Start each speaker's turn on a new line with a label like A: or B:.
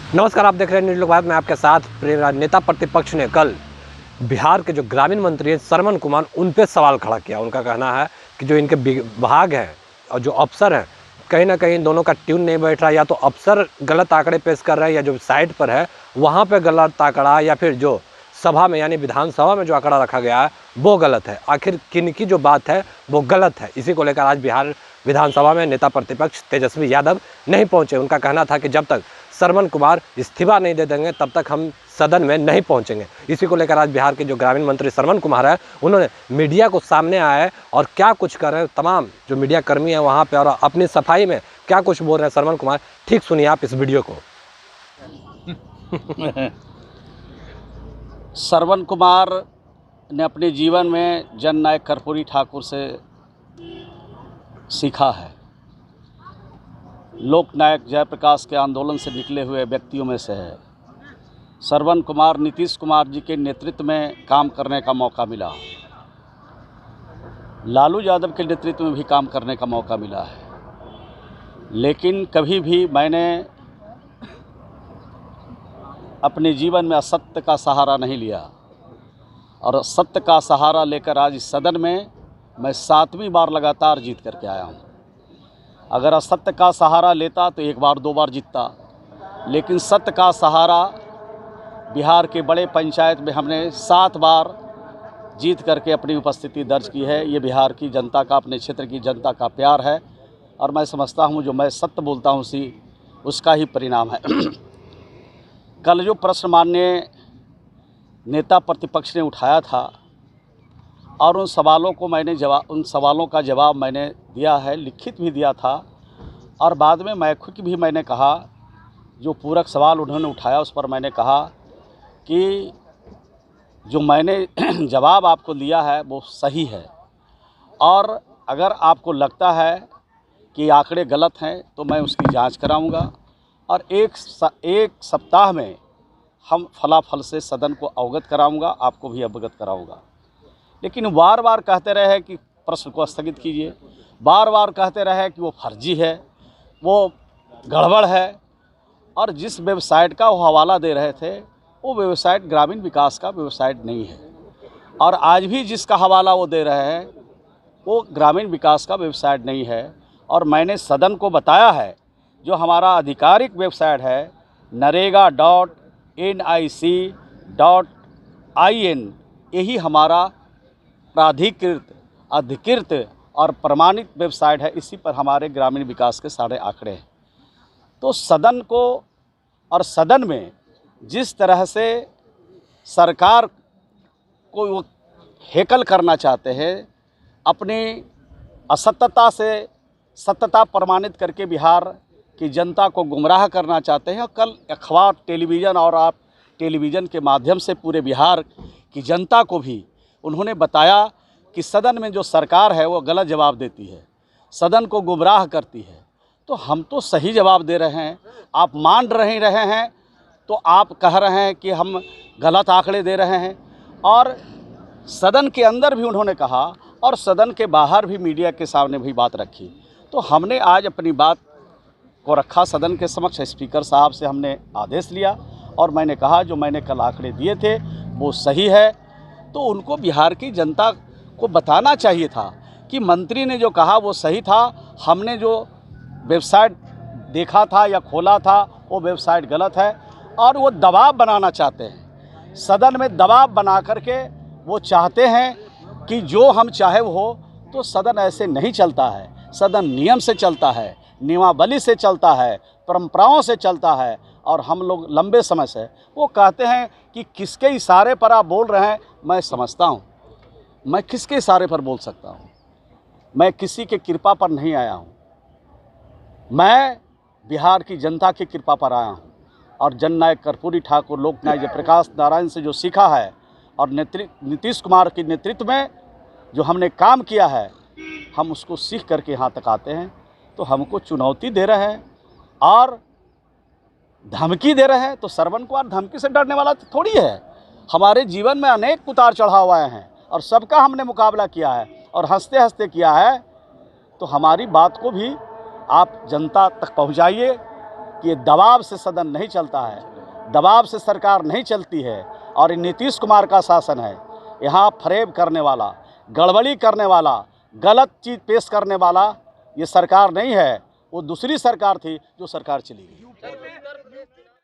A: नमस्कार, आप देख रहे हैं न्यूज़ लोक भारत में आपके साथ प्रेमराज। नेता प्रतिपक्ष ने कल बिहार के जो ग्रामीण मंत्री हैं श्रवण कुमार, उन पे सवाल खड़ा किया। उनका कहना है कि जो इनके विभाग हैं और जो अफसर हैं, कहीं ना कहीं दोनों का ट्यून नहीं बैठ रहा। या तो अफसर गलत आंकड़े पेश कर रहे हैं, या जो साइट पर है वहाँ पर गलत आंकड़ा, या फिर जो सभा में यानी विधानसभा में जो आंकड़ा रखा गया है वो गलत है। आखिर किनकी जो बात है वो गलत है, इसी को लेकर आज बिहार विधानसभा में नेता प्रतिपक्ष तेजस्वी यादव नहीं पहुंचे। उनका कहना था कि जब तक श्रवण कुमार इस्तीफा नहीं दे देंगे तब तक हम सदन में नहीं पहुंचेंगे। इसी को लेकर आज बिहार के जो ग्रामीण मंत्री श्रवण कुमार है, उन्होंने मीडिया को सामने आया है और क्या कुछ कर रहे हैं, तमाम जो मीडिया कर्मी हैं वहाँ पे, और अपनी सफाई में क्या कुछ बोल रहे हैं श्रवण कुमार। ठीक सुनिए आप इस वीडियो को।
B: श्रवण कुमार ने अपने जीवन में जननायक कर्पूरी ठाकुर से सीखा है। लोकनायक जयप्रकाश के आंदोलन से निकले हुए व्यक्तियों में से है। श्रवण कुमार नीतीश कुमार जी के नेतृत्व में काम करने का मौका मिला, लालू यादव के नेतृत्व में भी काम करने का मौका मिला है, लेकिन कभी भी मैंने अपने जीवन में असत्य का सहारा नहीं लिया। और सत्य का सहारा लेकर आज इस सदन में मैं 7वीं बार लगातार जीत करके आया हूँ। अगर असत्य का सहारा लेता तो 1 बार 2 बार जीतता, लेकिन सत्य का सहारा बिहार के बड़े पंचायत में हमने 7 बार जीत करके अपनी उपस्थिति दर्ज की है। ये बिहार की जनता का, अपने क्षेत्र की जनता का प्यार है, और मैं समझता हूँ जो मैं सत्य बोलता हूँ उसका ही परिणाम है। कल जो प्रश्न माननीय नेता प्रतिपक्ष ने उठाया था और उन सवालों का जवाब मैंने दिया है, लिखित भी दिया था, और बाद में मौखिक भी मैंने कहा। जो पूरक सवाल उन्होंने उठाया उस पर मैंने कहा कि जो मैंने जवाब आपको दिया है वो सही है, और अगर आपको लगता है कि आंकड़े गलत हैं तो मैं उसकी जांच कराऊंगा, और एक सप्ताह में हम फलाफल से सदन को अवगत कराऊंगा, आपको भी अवगत कराऊंगा। लेकिन बार बार कहते रहे कि प्रश्न को स्थगित कीजिए, बार बार कहते रहे कि वो फर्जी है, वो गड़बड़ है, और जिस वेबसाइट का वो हवाला दे रहे थे वो वेबसाइट ग्रामीण विकास का वेबसाइट नहीं है, और आज भी जिसका हवाला वो दे रहे हैं वो ग्रामीण विकास का वेबसाइट नहीं है। और मैंने सदन को बताया है जो हमारा आधिकारिक वेबसाइट है narega.nic.in, यही हमारा अधिकृत और प्रमाणित वेबसाइट है। इसी पर हमारे ग्रामीण विकास के सारे आंकड़े हैं। तो सदन को और सदन में जिस तरह से सरकार को वो हेकल करना चाहते हैं, अपनी असत्यता से सत्यता प्रमाणित करके बिहार की जनता को गुमराह करना चाहते हैं। कल अखबार, टेलीविज़न और आप टेलीविज़न के माध्यम से पूरे बिहार की जनता को भी उन्होंने बताया कि सदन में जो सरकार है वो गलत जवाब देती है, सदन को गुमराह करती है। तो हम तो सही जवाब दे रहे हैं, आप मान रहे हैं, तो आप कह रहे हैं कि हम गलत आंकड़े दे रहे हैं। और सदन के अंदर भी उन्होंने कहा और सदन के बाहर भी मीडिया के सामने भी बात रखी। तो हमने आज अपनी बात को रखा सदन के समक्ष। स्पीकर साहब से हमने आदेश लिया और मैंने कहा जो मैंने कल आंकड़े दिए थे वो सही है। तो उनको बिहार की जनता को बताना चाहिए था कि मंत्री ने जो कहा वो सही था, हमने जो वेबसाइट देखा था या खोला था वो वेबसाइट गलत है। और वो दबाव बनाना चाहते हैं, सदन में दबाव बना करके वो चाहते हैं कि जो हम चाहे वो हो। तो सदन ऐसे नहीं चलता है, सदन नियम से चलता है, नियमावली से चलता है, परंपराओं से चलता है। और हम लोग लंबे समय से वो कहते हैं कि किसके इशारे पर आप बोल रहे हैं। मैं समझता हूँ मैं किसके इशारे पर बोल सकता हूँ, मैं किसी के कृपा पर नहीं आया हूँ, मैं बिहार की जनता की कृपा पर आया हूँ। और जननायक कर्पूरी ठाकुर, लोकनायक जयप्रकाश नारायण से जो सीखा है और नीतीश कुमार के नेतृत्व में जो हमने काम किया है, हम उसको सीख करके यहाँ तक आते हैं। तो हमको चुनौती दे रहे हैं और धमकी दे रहे हैं। तो श्रवण कुमार धमकी से डरने वाला थोड़ी है। हमारे जीवन में अनेक उतार चढ़ाव आए हैं और सबका हमने मुकाबला किया है और हंसते हंसते किया है। तो हमारी बात को भी आप जनता तक पहुंचाइए कि ये दबाव से सदन नहीं चलता है, दबाव से सरकार नहीं चलती है और ये नीतीश कुमार का शासन है। यहाँ फरेब करने वाला, गड़बड़ी करने वाला, गलत चीज़ पेश करने वाला ये सरकार नहीं है, वो दूसरी सरकार थी जो सरकार चली गई।